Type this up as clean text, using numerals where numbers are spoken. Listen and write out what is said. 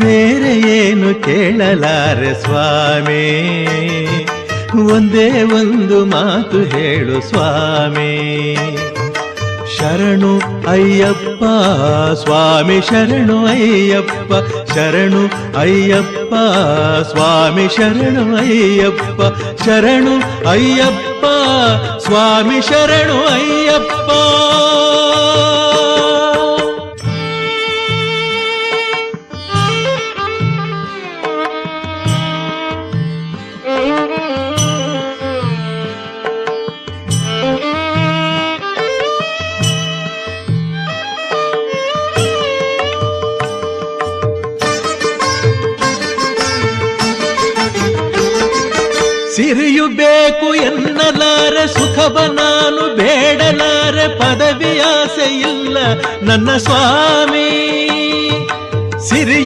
ಬೇರೆ ಏನು ಕೇಳಲಾರೆ ಸ್ವಾಮಿ, ಒಂದೇ ಒಂದು ಮಾತು ಹೇಳು ಸ್ವಾಮಿ. ಶರಣು ಅಯ್ಯಪ್ಪ ಸ್ವಾಮಿ ಶರಣು ಅಯ್ಯಪ್ಪ, ಶರಣು ಅಯ್ಯಪ್ಪ ಸ್ವಾಮಿ ಶರಣು ಅಯ್ಯಪ್ಪ, ಶರಣು ಅಯ್ಯಪ್ಪ ಸ್ವಾಮಿ ಶರಣು ಅಯ್ಯಪ್ಪ. ಸಿರಿಯು ಬೇಕು ಎನ್ನಲಾರೆ, ಸುಖವ ನಾನು ಬೇಡಲಾರೆ, ಪದವಿ ಆಸೆ ಇಲ್ಲ ನನ್ನ ಸ್ವಾಮಿ. ಸಿರಿ